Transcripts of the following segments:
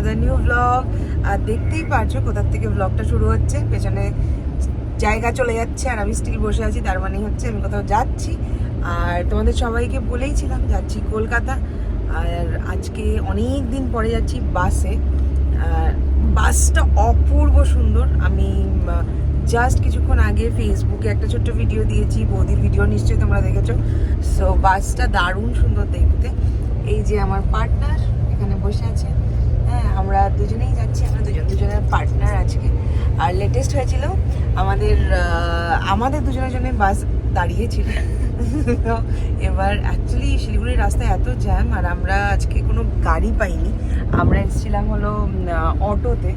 another new vlog. আর দেখতেই পারছো কোথা থেকে ব্লগটা শুরু হচ্ছে, পেছনে জায়গা চলে যাচ্ছে আর আমি স্টিল বসে আছি, তার মানে হচ্ছে আমি কোথাও যাচ্ছি। আর তোমাদের সবাইকে বলেইছিলাম যাচ্ছি কলকাতা, আর আজকে অনেক দিন পরে যাচ্ছি বাসে। বাসটা অপূর্ব সুন্দর। আমি জাস্ট কিছুক্ষণ আগে ফেসবুকে একটা ছোট্ট ভিডিও দিয়েছি, বৌদির ভিডিও নিশ্চয়ই তোমরা দেখেছো। সো বাসটা দারুণ সুন্দর দেখতে। এই যে আমার পার্টনার এখানে বসে আছে, হ্যাঁ আমরা দুজনেই যাচ্ছি, আমরা দুজনের পার্টনার আজকে। আর লেটেস্ট হয়েছিল আমাদের দুজনের জন্য বাস দাঁড়িয়েছিল। তো এবার অ্যাকচুয়ালি শিলিগুড়ির রাস্তায় এত জ্যাম, আর আমরা আজকে কোনো গাড়ি পাইনি। আমরা এসেছিলাম হলো অটোতে।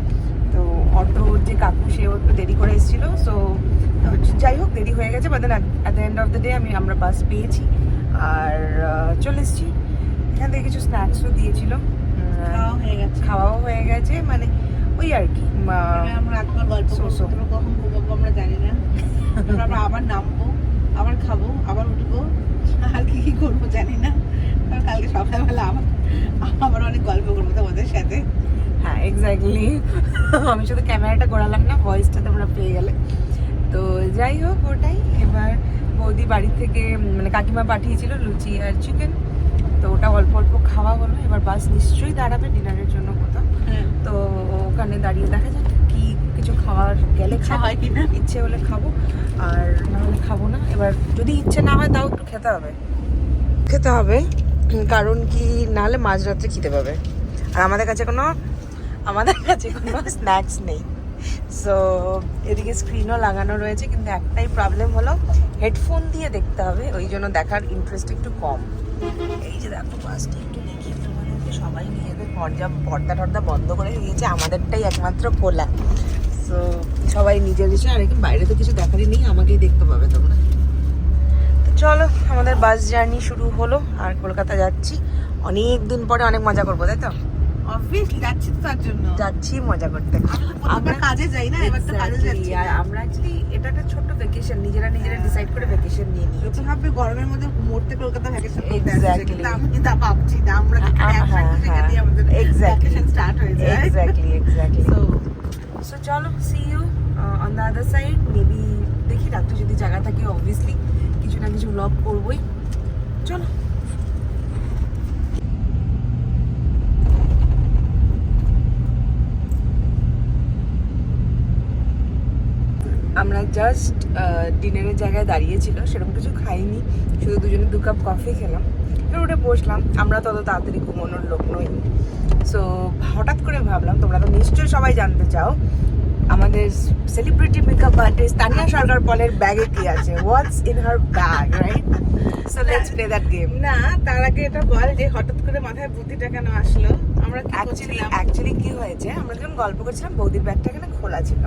তো অটোর যে কাকু সেও একটু দেরি করে এসেছিলো। সো যাই হোক দেরি হয়ে গেছে, but then at the end of the day আমরা বাস পেয়েছি আর চলে এসেছি। এখান থেকে কিছু স্ন্যাক্সও দিয়েছিল, খাওয়াও হয়ে গেছে, মানে ওই আর কি। আমরা একবার গল্প করবো, কখন ঘুমাবো আমরা জানি না। আমরা আবার নামবো, আবার খাবো, আবার উঠবো, আর কি করবো জানি না। কারণ কালকে সকালবেলা আবার অনেক গল্প করবো তোমাদের সাথে। হ্যাঁ এক্স্যাক্টলি। আমি শুধু ক্যামেরাটা ঘোরালাম না, ভয়েসটা তোমরা পেয়ে গেলে। তো যাই হোক ওটাই। এবার বৌদি বাড়ি থেকে মানে কাকিমা পাঠিয়েছিল লুচি আর চিকেন, তো ওটা অল্প অল্প খাওয়া হলো। এবার বাস নিশ্চয়ই দাঁড়াবে ডিনারের জন্য কোথাও, তো ওখানে দাঁড়িয়ে দেখা যাক কি কিছু খাওয়ার গেলে খাওয়া হয় কিনা, ইচ্ছে হলে খাবো আর না হলে খাবো না। এবার যদি ইচ্ছে না হয় তাও একটু খেতে হবে, কারণ কি নাহলে মাঝরাত্রে খেতে পাবে। আর আমাদের কাছে কোনো স্ন্যাক্স নেই। সো এদিকে স্ক্রিনও লাগানো রয়েছে, কিন্তু একটাই প্রবলেম হলো হেডফোন দিয়ে দেখতে হবে, ওই জন্য দেখার ইন্টারেস্ট একটু কম। এই যে দেখো বাসটা একটু দেখি তোমাদেরকে, সবাই নিজেদের পর্দা বন্ধ করে দিয়েছে, আমাদেরটাই একমাত্র খোলা। সো সবাই নিজের এসে, আর এখন বাইরে তো কিছু দেখারই নেই, আমাকেই দেখতে পাবে তোমরা। তো চলো আমাদের বাস জার্নি শুরু হলো, আর কলকাতা যাচ্ছি। অনেক দিন পরে অনেক মজা করবো, তাই তো? অবভিয়াসলি যাচ্ছি তো তার জন্য, যাচ্ছি মজা করতে। আমরা কাজে যাই না, এবার তো কাজে যাচ্ছি। আর আমরা অ্যাকচুয়ালি এটা একটা ছোট্ট ভ্যাকেশন, নিজেরা ডিসাইড করে ভ্যাকেশন নিয়ে নিই। তো ভাববে গরমের মধ্যে মরতে কলকাতা ভ্যাকেশন করতে Exactly. কিন্তু আমি তা ভাবছি না, আমরা একসাথে আমাদের ভ্যাকেশন স্টার্ট হয়ে যায়। এক্স্যাক্টলি। সো চলো see you on the other side. Maybe দেখি রাত্রে যদি জায়গা থাকে অবভিয়াসলি কিছু না কিছু ব্লগ করবোই। চলো। আমরা জাস্ট ডিনারের জায়গায় দাঁড়িয়েছিল, সেরকম কিছু খাইনি, শুধু দুজনে 2 কাপ কফি খেলাম, এবার উঠে বসলাম। আমরা তত তাড়াতাড়ি ঘুমানোর লোক নই। সো হঠাৎ করে ভাবলাম, তোমরা তো নিশ্চয়ই সবাই জানতে চাও আমাদের সেলিব্রিটি মেকআপ আর্টিস্ট তানিয়া সরকার পলের ব্যাগে কি আছে, হোয়াটস in her bag, right? So let's play that game. না, তার আগে এটা বল যে হঠাৎ করে মাথায় বুদ্ধিটা কেন আসলো? আমরা অ্যাকচুয়ালি কি হয়েছে, আমরা যখন গল্প করছিলাম বৌদির ব্যাগটা এখানে খোলা ছিল,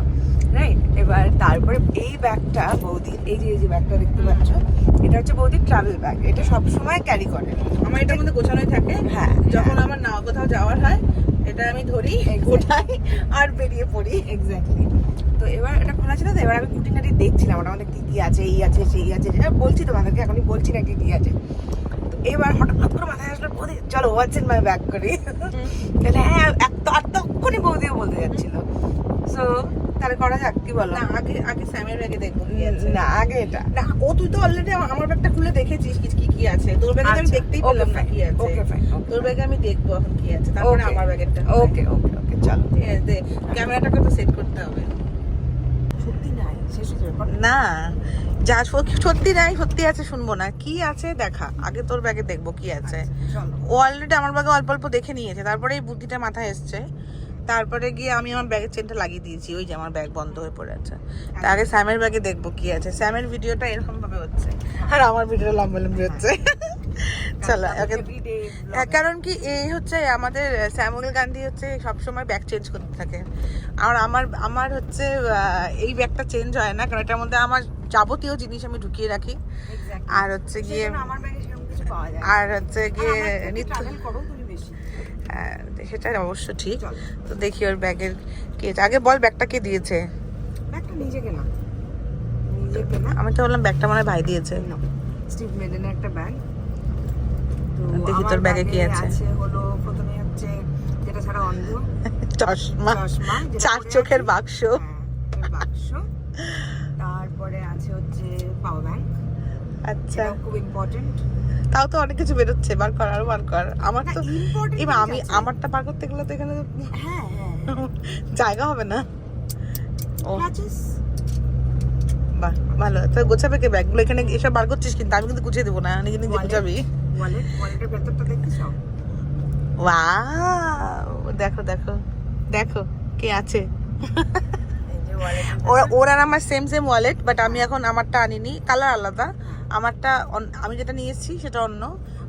রাইট? এবার তারপরে এই ব্যাগটা বৌদির, এই যে ব্যাগটা দেখতে পাচ্ছ, এটা হচ্ছে বৌদির ট্রাভেল ব্যাগ। এটা সবসময় ক্যারি করে, আমার এটার মধ্যে গোছানোই থাকে। হ্যাঁ, যখন আমার না কোথাও যাওয়ার হয় এটা আমি ধরি, গোটাই আর বেরিয়ে পড়ি। এক্স্যাক্টলি। তো এবার এটা খোলা ছিল, তো এবার আমি কুটিনাটি দেখছিলাম ওটার মধ্যে কি আছে, এই আছে সেই আছে, বলছি তোমাদেরকে, এখনই বলছি না কি আছে। তো এবার হঠাৎ করে মাথায় আসলো বৌদি চলো হোয়াটস ইন মাই ব্যাগ করি। তাহলে হ্যাঁ তখনই বৌদিও বলতে যাচ্ছিল। সো তাহলে করা যাক, কি বলো? না, আগে স্যামের ব্যাগে দেখবো কি আছে। না আগে এটা না, তুই তো অলরেডি আমার ব্যাগটা খুলে দেখেছিস কি আছে। তোর ব্যাগে আমি দেখতেই পেলাম না কি আছে। ওকে ফাইন, তোর ব্যাগে আমি দেখবো এখন কি আছে, তারপরে আমার ব্যাগেরটা। ওকে চলো। ঠিক আছে, ক্যামেরাটাকে তো সেট করতে হবে। সত্যি নাই, শেষ হয়ে যাবে না, যা সত্যি নাই, সত্যি আছে শুনবো না, কি আছে দেখা। আগে তোর ব্যাগে দেখবো কি আছে। ও অলরেডি আমার ব্যাগে অল্প অল্প দেখে নিয়েছে, তারপরে এই বুদ্ধিটা মাথায় এসছে। তারপরে গিয়ে আমি আমার ব্যাগের চেনটা লাগিয়ে দিয়েছি, ওই যে আমার ব্যাগ বন্ধ হয়ে পড়ে আছে। তার আগে স্যামের ব্যাগে দেখবো কি আছে। স্যামের ভিডিওটা এরকম ভাবে হচ্ছে, আর আমার ভিডিওটা লম্বা হচ্ছে। চলো, কারণ কি এই হচ্ছে আমাদের স্যামুয়েল গান্ধী হচ্ছে সবসময় ব্যাগ চেঞ্জ করতে থাকে। আর আমার হচ্ছে এই ব্যাগটা চেঞ্জ হয় না, কারণ এটার মধ্যে আমার যাবতীয় জিনিস আমি ঢুকিয়ে রাখি। আর হচ্ছে গিয়ে নিত্য, সেটা অবশ্য ঠিক। তো দেখি ওর ব্যাগের কে, আগে বল ব্যাগটা কে দিয়েছে? ব্যাগটা নিজেকে না, আমি তো বললাম ব্যাগটা মনে হয় ভাই দিয়েছে। স্টিভ মেডেনের একটা ব্যাগ। দেখি তোর ব্যাগে কি আছে। হলো প্রথমে হচ্ছে যেটা যেটা ছাড়া অন্ধ, চশমা, চশমা যেটা চার পরে চোখের আছি। বাক্স। হ্যাঁ, বাক্স। তারপরে আছে হচ্ছে পাওয়ার ব্যাংক, আচ্ছা, এটাও খুব ইম্পর্টেন্ট। তাও তো অনেক কিছু বেরোচ্ছে, বার কর আর বার কর। আমার তো ইম্পর্টেন্ট এবার আমারটা বার করতে গেলে তো এখানে হ্যাঁ হ্যাঁ জায়গা হবে না। ও ক্লাচেস। বাহ, ভালো। তো গোছাবে কে ব্যাগগুলো? এখানে এসব বার করছিস কিন্তু আমি কিন্তু গুছিয়ে দেবো না, নিজে নিজে গুছাবি। ওয়ালেটের ভেতরটা দেখতেছ? ওয়াও, দেখো দেখো দেখো কে আছে। এই যে ওয়ালেট। ওর আর আমার সেম সেম ওয়ালেট, বাট আমি এখন আমারটা আনিনি, কালার আলাদা। আমারটা আমি যেটা নিয়ে এসেছি সেটা অন্য,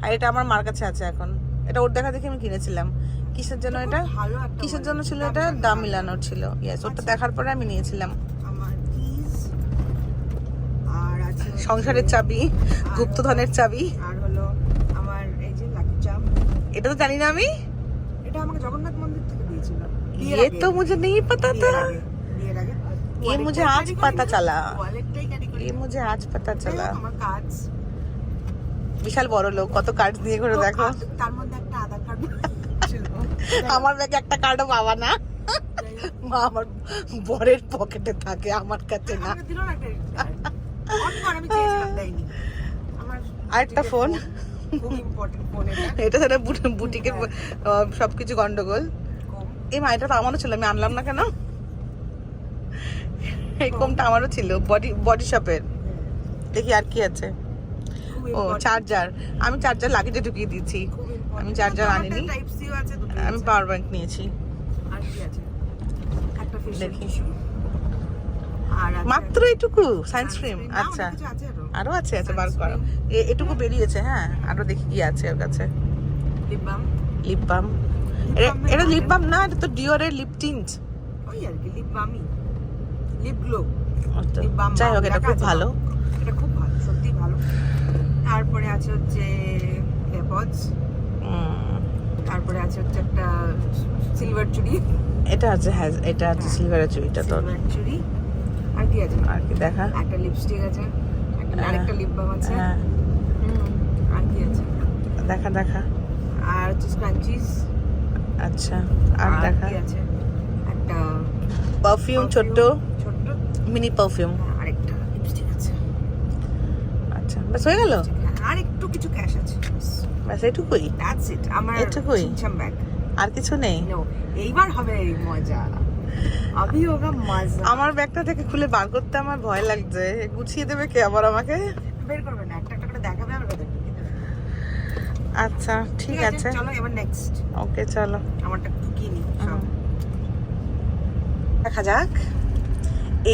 আর এটা আমার মার কাছে আছে এখন। এটা ওর দেখা দেখে আমি কিনেছিলাম। কিসের জন্য এটা? ভালো একটা কিসের জন্য ছিল wallet, এটা? দাম মিলানোর ছিল। ইয়েস, ওটা দেখার পরে আমি নিয়েছিলাম। আমার কিস আর আছে হচ্ছে- সংসারের চাবি, গুপ্তধনের চাবি। আর হলো আমার এই যে লাকি চাম। এটা তো জানি না আমি। এটা আমাকে জগন্নাথ মন্দির থেকে দিয়েছিল। ये तो मुझे नहीं पता था। বিয়ের আগে ये मुझे आज पता चला। ওয়ালেটটাই ক্যারি করি। ये मुझे आज पता चला। আমার কার্ডস। বিশাল বড় লোক, কত কার্ড নিয়ে ঘুরে দেখো। তার মধ্যে একটা আধার কার্ড ছিল। আমার ব্যাগে একটা কার্ডও পাবা না। মা আমার বরের পকেটে থাকে, আমার কাছে না। আমাকে দিল না credit card। অনেকবার আমি চেয়েছিলাম, দেয়নি। আমার আরেকটা ফোন। খুব ইম্পর্টেন্ট ফোন এটা। এটা ছাড়া বুটিকের সবকিছু গন্ডগোল। কম। এই মা, এটা তো আমারও ছিল, আমি আনলাম না কেন? এই কমটা আমারও ছিল, বডি শপের। দেখি আর কি আছে। খুব ও important, চার্জার, আমি চার্জার লাগেজে ঢুকিয়ে দিয়েছি। খুব important। আমি চার্জার আমারটা আনিনি, Type C ও আছে, দুটোই আমি আছে। পাওয়ার ব্যাংক নিয়েছি। আর কি আছে? একটা facial দেখি। tissue। আর আছে মাত্র এটুকু সায়েন্স ফ্রেম? sunscreen। না, আচ্ছা, অনেক কিছু আছে আরো। আরো আছে, আছে বার করো। এটুকু বেরিয়েছে, হ্যাঁ। আরো দেখি কি আছে ওর কাছে। Lip balm। Lip balm. Lip balm এটা এর লিপ বাম না, এটা তো ডিওরের লিপ টিন্ট। ওই আর কি, লিপ বামই, লিপ গ্লো। তো লিপ বাম যাই হোক, এটা খুব ভালো। এটা খুব ভালো, সত্যি ভালো। তারপরে আছে হচ্ছে এয়ারপডস। তারপরে আছে হচ্ছে একটা সিলভার চুড়ি। এটা আছে, হ্যাঁ, এটা আছে সিলভারের চুড়িটা তোর। সিলভার চুড়ি। আর কি আছে? আর কি দেখা? একটা লিপস্টিক আছে, আরেকটা লিপ বাম আছে। হ্যাঁ, আর কি আছে? দেখা দেখা। আর হচ্ছে স্ক্রাঞ্চিস। আচ্ছা, আর দেখা। কি আছে? একটা পারফিউম, ছোট্ট ছোট্ট। Mini perfume. আরেকটা লিপস্টিক আছে। আচ্ছা, বাস হয়ে গেল? হ্যাঁ, আর একটু কিছু ক্যাশ আছে। বাস এটুকুই? That's it. আমার এটুকুই? চিমচাম ব্যাগ। আর কিছু নেই? নো, এইবার হবে এই মজা। আভি হোগা মজা। আমার ব্যাগটা থেকে খুলে বার করতে আমার ভয় লাগছে। গুছিয়ে দেবে কে আবার আমাকে? বের করবে না, একটা একটা করে দেখাবে, আমরা বের করে দেব। আচ্ছা, ঠিক আছে। চলো এবার নেক্সট। ওকে, চলো। আমারটা ঢুকিয়ে নি সব। দেখা যাক।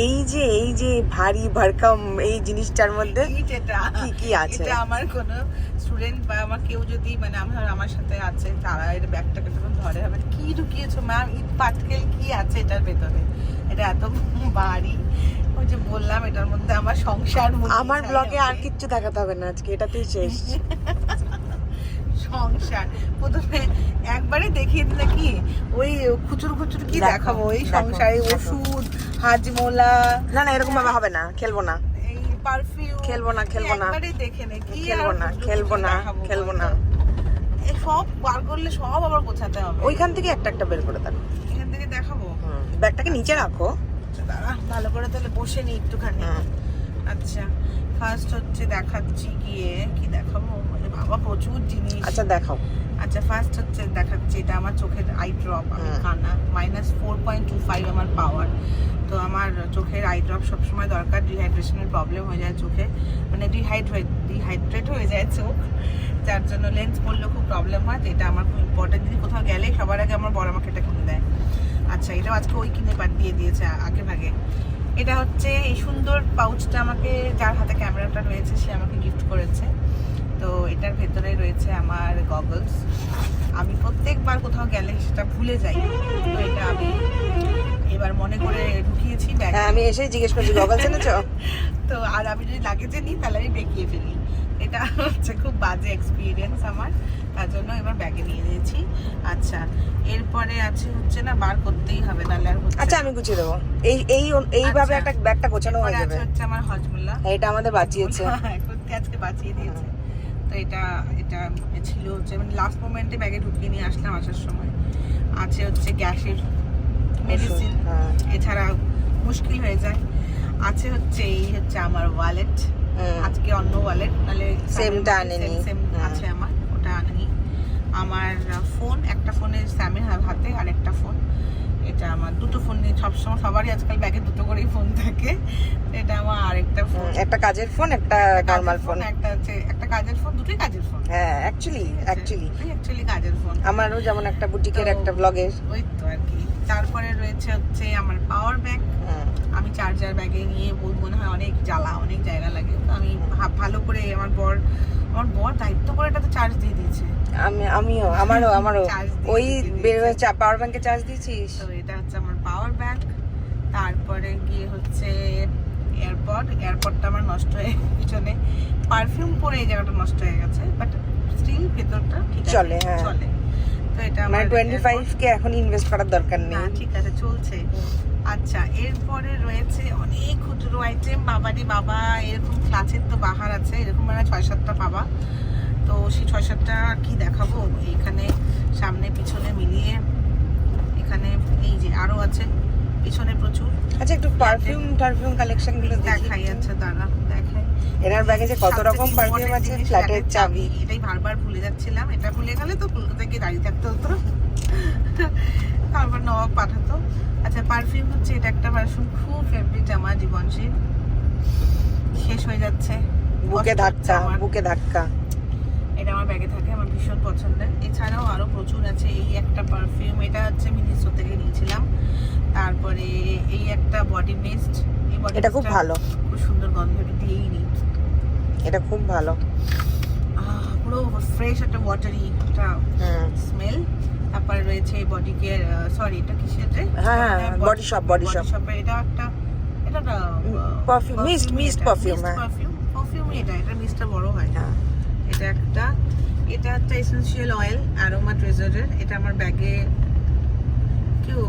এই যে ভারী ভরকম এই জিনিসটার মধ্যে কি কি আছে। এটা আমার কোনো স্টুডেন্ট বা আমার কেউ যদি মানে আমার সাথে আছে, তারা এর ব্যাগটাকে যখন ধরে হবে কি ঢুকিয়েছো ম্যাম, ইট পাটকেল কি আছে এটার ভেতরে, এটা এত ভারী। ওই যে বললাম এটার মধ্যে আমার সংসার আমার ব্লগে আর কিচ্ছু দেখাতে হবে না আজকে, এটাতেই শেষ। সংসার প্রথমে একবারে দেখিয়ে দিলে কি ওই খুচুর খুচুর কি দেখো, দেখাবো, ওই দেখো, সংসারে দেখো। ওষুধ, হাজমোলা, না না, এরকম ভাবে হবে না, খেলবো না। এই পারফিউম, খেলবো না, খেলবো না। একবারে দেখে নে কি খেলবো আর না, খুচরো খেলবো খুচরো না, দেখাবো খেলবো বলতো? না। এই সব বার করলে সব আবার গোছাতে হবে। ওইখান থেকে একটা একটা বের করে দেখো। এখান থেকে দেখাবো। ব্যাগটাকে নিচে রাখো। আচ্ছা, দাঁড়া, ভালো করে তাহলে বসে নি একটুখানি। আচ্ছা, ফার্স্ট হচ্ছে দেখাচ্ছি গিয়ে কি দেখাবো, মানে বাবা প্রচুর জিনিস। আচ্ছা দেখাও। আচ্ছা, ফার্স্ট হচ্ছে দেখাচ্ছি, এটা আমার চোখের আই ড্রপ। আমি কানা, -4.25 আমার পাওয়ার। তো আমার চোখের আই ড্রপ সবসময় দরকার, ডিহাইড্রেশনের প্রবলেম হয়ে যায় চোখে, মানে ডিহাইড্রেট হয়ে যায় চোখ, যার জন্য লেন্স পড়লে খুব প্রবলেম হয়। তো এটা আমার খুব ইম্পর্টেন্ট, যদি কোথাও গেলে সবার আগে আমার বড় আমাকে এটা কিনে দেয়। আচ্ছা, এটাও আজকে ওই কিনে দিয়ে দিয়েছে আগে ভাগে। এটা হচ্ছে এই সুন্দর পাউচটা আমাকে, যার হাতে ক্যামেরাটা রয়েছে সে আমাকে গিফট করেছে। তো এটার ভেতরে রয়েছে আমার গগলস। আমি প্রত্যেকবার কোথাও গেলে সেটা ভুলে যাই, তো এটা আমি এবার মনে করে ঢুকিয়েছি ব্যাগে। হ্যাঁ, আমি এসেই জিজ্ঞেস করছি গগলস এনেছো? তো আর আমি যদি লাগেজে নিই তাহলে আমি বেঁকিয়ে ফেলি। এটা হচ্ছে খুব বাজে এক্সপিরিয়েন্স আমার, তার জন্য এবার ব্যাগে নিয়ে নিয়েছি। আচ্ছা, এরপরে আছে হচ্ছে না, বার করতেই হবে নাহলে আর হচ্ছে আচ্ছা, না। আমি গুছিয়ে দেবো। এইভাবে আচ্ছা। একটা ব্যাগটা গোছানো হয়ে এরপরে যাবে। আছে হচ্ছে আমার হজমুল্লাহ। এটা আমাদের বাঁচিয়েছে। সত্যি আজকে বাঁচিয়ে দিয়েছে। তো এটা ছিল হচ্ছে মানে লাস্ট মোমেন্টে ব্যাগে ঢুকিয়ে নিয়ে আসলাম আসার সময়। আছে হচ্ছে গ্যাসের মেডিসিন, হ্যাঁ। এছাড়া মুশকিল হয়ে যায়। আছে হচ্ছে এই হচ্ছে আমার ওয়ালেট, আজকে অন্য ওয়ালেট, নাহলে সেমটা আনেনি। সেম হ্যাঁ। আছে আমার, ওটা আনেনি। আমার ফোন, একটা ফোনের স্যামের হাতে আর একটা ফোন, এটা আমার দুটো ফোন নিয়ে সবসময়, সবারই আজকাল ব্যাগে দুটো করেই ফোন থাকে। এটা আমার আরেকটা ফোন, একটা কাজের ফোন, একটা নরমাল ফোন। একটা হচ্ছে একটা কাজের ফোন, দুটোই কাজের ফোন। হ্যাঁ অ্যাকচুয়ালি কাজের ফোন। আমারও যেমন একটা বুটিকের, তো একটা ব্লগের। ওই তো আর কি। তারপরে রয়েছে হচ্ছে আমার পাওয়ার ব্যাংক। আমি চার্জার ব্যাগে নিয়ে মনে হয় অনেক জ্বালা, অনেক জায়গা লাগে, তো আমি ভালো করে আমার বর দায়িত্ব করে এটাতে চার্জ দিয়ে দিয়েছে। আমারও Charge দিয়ে ওই দিয়েছে। পাওয়ার ব্যাংকে চার্জ দিয়েছিস? তো এটা হচ্ছে আমার পাওয়ার ব্যাংক। তারপরে গিয়ে হচ্ছে এয়ারপডটা আমার নষ্ট হয়ে, পিছনে পারফিউম পরে এই জায়গাটা নষ্ট হয়ে গেছে, বাট স্টিল ভেতরটা ঠিক আছে, চলে, হ্যাঁ। চলে। তো এটা মানে আমার 25 কে এখন ইনভেস্ট করার দরকার না, নেই। ঠিক আছে, চলছে। আচ্ছা, এরপরে রয়েছে অনেক খুচরো আইটেম। বাবা, এরকম ক্লাচের তো বাহার আছে, এরকম মানে 6-7টা পাবা। তো সেই 6-7টা কি দেখাবো, এখানে সামনে পিছনে মিলিয়ে, এখানে এই যে আরো আছে পিছনে প্রচুর। আচ্ছা, একটু পারফিউম কালেকশন গুলো দেখাই আছে, দাঁড়া দেখাই। এনার ব্যাগে যে কত রকম সবথেকে পারফিউম important আছে, জিনিস, ফ্ল্যাটের চাবি। এটাই বারবার ভুলে যাচ্ছিলাম, এটা ভুলে গেলে তো কলকাতায় গিয়ে দাঁড়িয়ে থাকতে হতো, তারপর নবাব পাঠাতো। আচ্ছা, পারফিউম হচ্ছে এটা একটা পারফিউম খুব ফেভারিট আমার, জীবনশীল, শেষ হয়ে যাচ্ছে, বুকে ধাক্কা। এটা আমার ব্যাগে থাকে, আমার ভীষণ পছন্দের। এছাড়াও আরো প্রচুর আছে। এই একটা পারফিউম, এটা হচ্ছে আমি মিশো থেকে নিয়েছিলাম। তারপরে এই একটা বডি মিস্ট, এই বডি এটা খুব ভালো, খুব সুন্দর গন্ধ, এটা দিয়েই নি, এটা খুব ভালো, পুরো ফ্রেশ একটা ওয়াটারি একটা স্মেল। তারপরে রয়েছে বডি কেয়ার, সরি এটা কিসের রে, হ্যাঁ, বডি শপের এটা একটা, এটা পারফিউম, মিস্ট পারফিউম। এটা মিস্টটা বড় হয় না। এটা একটা এসেনশিয়াল অয়েল অ্যারোমা ট্রেজারের, এটা আমার ব্যাগে কেউ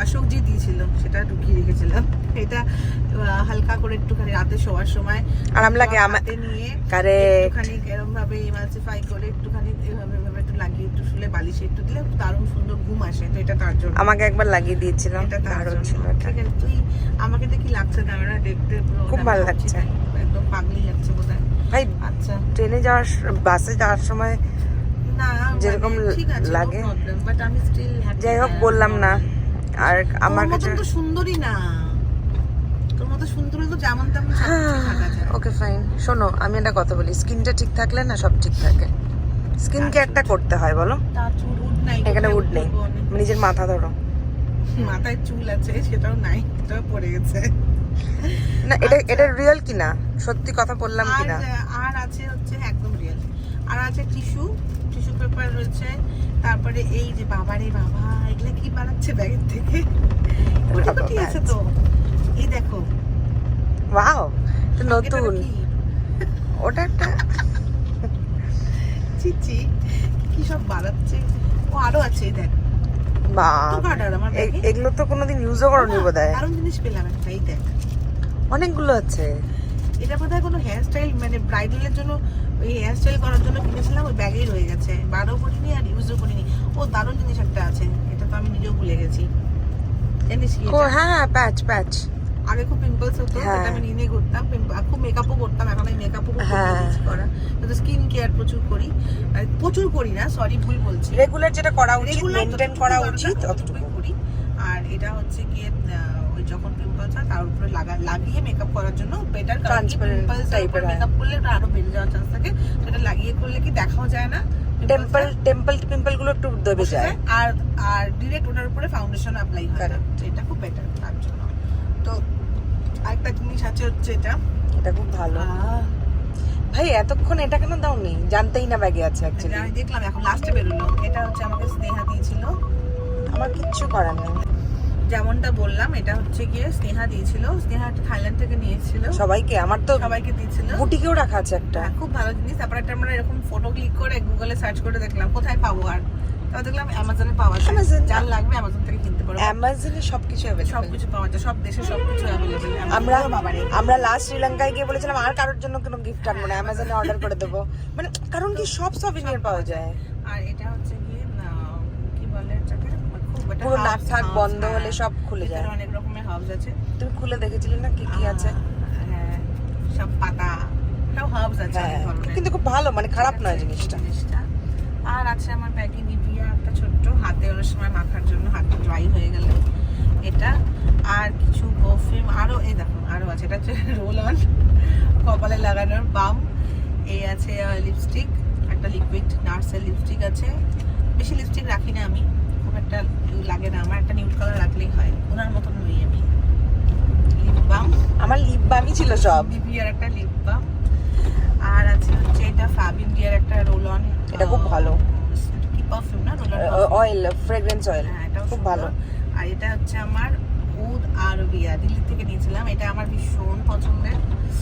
অশোকজি দিয়েছিল, সেটা ঢুকিয়ে রেখেছিলাম। এটা হালকা করে একটুখানি রাতে শোয়ার সময় আরাম লাগে হাতে নিয়ে, একটুখানি এরকম ভাবে ইমালসিফাই করে একটুখানি এভাবে একটু লাগিয়ে একটু শুলে বালিশে একটু দিলে দারুণ সুন্দর ঘুম আসে। তো এটা তার জন্য আমাকে একবার লাগিয়ে দিয়েছিলাম, এটা তার দারুণ জন্য। ছিল। ঠিক আছে, তুই আমাকে দেখি লাগছে ক্যামেরা দেখতে, খুব ভালো লাগছে, একদম পাগলি লাগছে বোধহয় ভাই। আচ্ছা, ট্রেনে যাওয়ার, বাসে যাওয়ার সময় না যেরকম ঠিক আছে, লাগে, বাট আমি স্টিল যাই হোক বললাম না। আর আমার কাছে তো সুন্দরী না, তোর মতো সুন্দর তো যেমন তেমন থাকা যায়। Okay fine. শোনো, আমি একটা কথা বলি, স্কিনটা ঠিক থাকলে না সব ঠিক থাকে। স্কিন কেয়ারটা করতে হয়, বলো। তার চুল উড নাই, এখানে উড নেই, নিজের মাথা ধরো। মাথায় চুল আছে, সেটাও নাই, সেটাও পড়ে গেছে। না, এটা রিয়েল কিনা, সত্যি কথা বললাম কিনা। আর আছে হচ্ছে একদম রিয়েল। আর আছে টিস্যু পেপার রয়েছে। তারপরে এই যে বাবা, এগুলা কি বানাচ্ছে ব্যাগের থেকে, কোটি আছে তো, এই দেখো, ওয়াও, এটা নতুন। ওটা একটা চিচি কি সব বানাচ্ছে। ও আরো আছে, এই দেখ, এগুলো তো কোনোদিন ইউজও করনি বোধহয়। দারুণ জিনিস পেলাম একটা, এই দেখ, অনেকগুলো আছে। এটা বোধহয় কোনো হেয়ার স্টাইল, মানে ব্রাইডালের জন্য, ওই হেয়ার স্টাইল করার জন্য কিনেছিলাম, ওই ব্যাগেই রয়ে গেছে, বারও করিনি আর ইউজও করিনি। ও দারুণ জিনিস একটা আছে, এটা তো আমি নিজেও ভুলে গেছি, জানিস কি? হ্যাঁ, প্যাচ। আগে খুব পিম্পলস হতো, এটা আমি নিয়ে ঘুরতাম, খুব মেকআপও করতাম, এখন আমি মেকআপও করা, কিন্তু স্কিন কেয়ার প্রচুর করি না, সরি ভুল বলছি, রেগুলার যেটা করা উচিত, মেইনটেইন করা উচিত, অতটুকুই করি। আর এটা হচ্ছে গিয়ে ওই যখন পিম্পলস হয় তার উপরে লাগিয়ে মেকআপ করার জন্য বেটার, কারণ পিম্পলস টাইপের মেকআপ করলে এটা আরো বেড়ে যাওয়ার চান্স থাকে। এটা লাগিয়ে করলে কি দেখাও যায় না, টেম্পল গুলো একটু দবে যায়, আর ডিরেক্ট ওটার উপরে ফাউন্ডেশন অ্যাপ্লাই হয় না, তো এটা খুব বেটার তার জন্য। তো আরেকটা জিনিস আছে হচ্ছে এটা খুব ভালো। ভাই এতক্ষণ এটা কেন দাওনি, জানতেই না ব্যাগে আছে অ্যাকচুয়ালি। আমি দেখলাম এখন লাস্টে বেরোলো। এটা হচ্ছে আমাকে স্নেহা দিয়েছিল, আমার কিচ্ছু করার নেই। যেমনটা বললাম, এটা হচ্ছে গিয়ে স্নেহা দিয়েছিল, স্নেহা একটা থাইল্যান্ড থেকে নিয়েছিল, সবাইকে, আমার তো সবাইকে দিয়েছিল। বুটিকেও রাখা আছে একটা, খুব ভালো জিনিস। তারপর একটা আমরা এরকম ফটো ক্লিক করে গুগলে সার্চ করে দেখলাম কোথায় পাবো, আর তারপর দেখলাম অ্যামাজনে পাওয়া যায়, যার লাগবে অ্যামাজন থেকে কিনতে পারবো। অ্যামাজনে সবকিছু অ্যাভেলেবল, সবকিছু পাওয়া যায়, সব দেশে সবকিছু অ্যাভেলেবল। আমরা লাস্ট শ্রীলঙ্কায় গিয়ে বলেছিলাম আর কারোর জন্য কোনো গিফট আনবো না, অ্যামাজনে অর্ডার করে দেবো, মানে কারণ কি সব সভিনিয়ার পাওয়া যায়। আর এটা হচ্ছে গিয়ে কি বলে এটাকে, খুব একটা পুরো herbs, নাক থাক herbs, বন্ধ হ্যাঁ। হলে সব খুলে যায়। ভিতরে অনেক রকমের হার্বস আছে। তুমি খুলে দেখেছিলে না কি কি আছে? হ্যাঁ, সব পাতা, সব হার্বস আছে অনেক হ্যাঁ, ধরনের। কিন্তু খুব ভালো, মানে খারাপ ঠিক নয় আছে, জিনিসটা। আর আছে আমার ব্যাগে নিভিয়া একটা ছোট্ট, হাতে অনেক সময় মাখার জন্য, হাতে ড্রাই হয়ে গেলে এটা। আর কিছু পারফিউম আরো, এই দেখো আরো আছে, এটা হচ্ছে রোল অন, কপালে লাগানোর বাম। এই আছে লিপস্টিক, একটা লিকুইড নার্সের লিপস্টিক আছে। বেশি লিপস্টিক রাখি না আমি, খুব একটা লাগে না আমার, একটা নিউড কালার রাখলেই হয়, ওনার মতন নই আমি। লিপ বাম, আমার লিপ বামই ছিল সব। নিভিয়ার একটা লিপ বাম। আর আছে হচ্ছে এটা ফ্যাবিন্ডিয়ার একটা রোল অন, এটা খুব ভালো। কি পারফিউম না, roll on oil, fragrance oil, হ্যাঁ, এটাও খুব সুন্দর। ভালো। আর এটা হচ্ছে আমার উড আরবিয়া, দিল্লি থেকে নিয়েছিলাম, এটা আমার ভীষণ পছন্দের।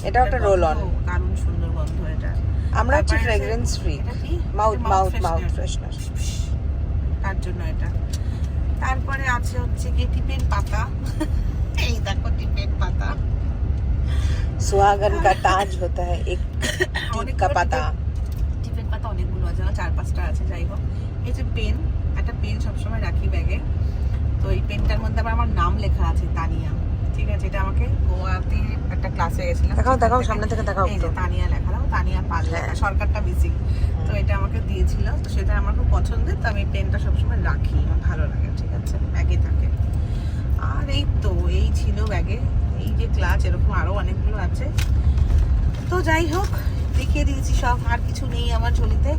এটাও একটা রোল অন, দারুণ সুন্দর গন্ধ এটা। আমরা হচ্ছে তারপরে আছে- ফ্রেগ্রেন্স ফ্রি, এটা কি? মাউথ এটা মাউথ freshener। Mouth freshener. তার জন্য এটা। তারপরে আছে হচ্ছে কি টিপেন পাতা, এই দেখো টিপেন পাতা, सुहागन का ताज होता है एक टीप का पता। টিপেন পাতা অনেকগুলো আছে, আমার 4-5টা আছে। যাই হোক, এই যে পেন, একটা পেন সবসময় রাখি ব্যাগে। তো এই পেনটার মধ্যে আবার আমার নাম লেখা আছে, তানিয়া। ঠিক আছে, এটা আমাকে গোয়াতে একটা ক্লাসে গেছিলাম, দেখাও সেখান দেখাও, থেকে- সামনে থেকে দেখাও এই একটু। যে তানিয়া লেখা, দাও তানিয়া পাল লেখা, হ্যাঁ। সরকারটা বেশি। তো এটা আমাকে দিয়েছিল, তো সেটা আমার খুব পছন্দের, তো আমি পেনটা সবসময় রাখি, আমার ভালো লাগে। ঠিক আছে, ব্যাগে থাকে। আর এই তো এই ছিল ব্যাগে, এই যে ক্লাচ, এরকম আরো অনেকগুলো আছে। তো যাই হোক, দেখিয়ে দিয়েছি সব, আর কিছু নেই আমার ঝুলিতে।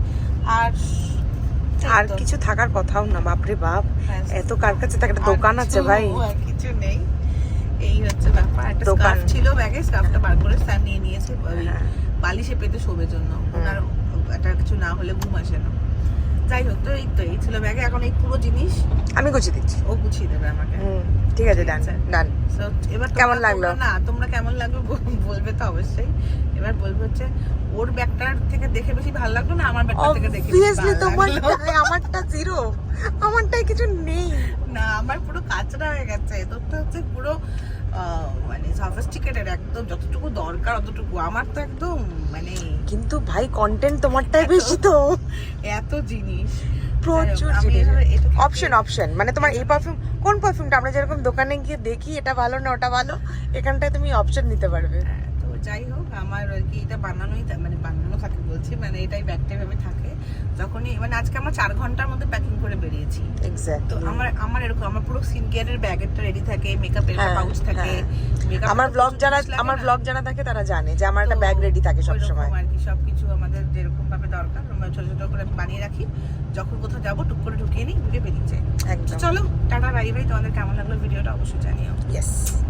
আর এই আর তো, কিছু থাকার কথাও না, বাপরে বাপ, ব্যাস। এত কার কাছে একটা আর দোকান আছে কিছু- ভাই। আর কিছু নেই, এই হচ্ছে ব্যাপার। একটা দোকান। স্কার্ফ ছিল ব্যাগে, স্কার্ফটা বার করে স্যার নিয়ে নিয়েছে, ওই হ্যাঁ। বালিশে পেতে শোবে জন্য, ওনার একটা কিছু না হলে ঘুম আসে না। যাই হোক, তো এই ছিল ব্যাগে। এখন এই পুরো জিনিস আমি গুছিয়ে দিচ্ছি। ও গুছিয়ে দেবে আমাকে। ঠিক আছে, ডান ঠিক আছে। ডান। So, এবার কেমন লাগলো? তোমরা কেমন লাগলো বলবে তো অবশ্যই। এবার বলবো হচ্ছে ওর ব্যাগটার থেকে দেখে বেশি ভালো লাগলো না আমার ব্যাগটা থেকে দেখে বেশি অবভিয়াসলি ভালো লাগলো? তোমারটাই, আমারটা জিরো, আমারটাই কিছু নেই। না, আমার পুরো কাঁচরা হয়ে গেছে। তোরটা হচ্ছে পুরো মানে সফিস্টিকেটেড, একদম যতটুকু দরকার অতটুকু। আমার তো একদম মানে কিন্তু ভাই কন্টেন্ট তোমারটাই বেশি তো, এত জিনিস, প্রচুর আমি জিনিস। এটা থেকে- অপশন মানে তোমার এই পারফিউম, কোন পারফিউমটা আমরা যেরকম দোকানে গিয়ে দেখি এটা ভালো না ওটা ভালো, এখানটায় তুমি অপশন নিতে পারবে। হ্যাঁ, তো যাই হোক, আমার আর কি এটা মানে বানানো থাকে বলছি, মানে এটাই ব্যাগটা ভাবে থাকে। যখনই মানে আজকে আমরা 4 ঘন্টার মধ্যে প্যাকিং করে বেরিয়েছি। তো এক্স্যাক্টলি। আমার এরকম, আমার পুরো স্কিন কেয়ারের ব্যাগেরটা রেডি থাকে, মেকআপের হ্যাঁ, পাউচ থাকে, হ্যাঁ। makeup আমার এর ব্লগ প্রচুর যারা জিনিস লাগে আমার না? ব্লগ যারা থাকে তারা জানে যে আমার একটা তো ব্যাগ রেডি থাকে সব ওইরকম সময়। আর কি, সবকিছু আমাদের যেরকম ভাবে দরকার আমরা ছোট ছোট করে বানিয়ে রাখি, যখন কোথাও যাবো টুক করে ঢুকিয়ে নিই, ঢুকে বেরিয়ে যাই। তো একদম। চলো, টাটা বাই বাই। তোমাদের কেমন লাগলো ভিডিওটা অবশ্যই জানিও। ইয়েস।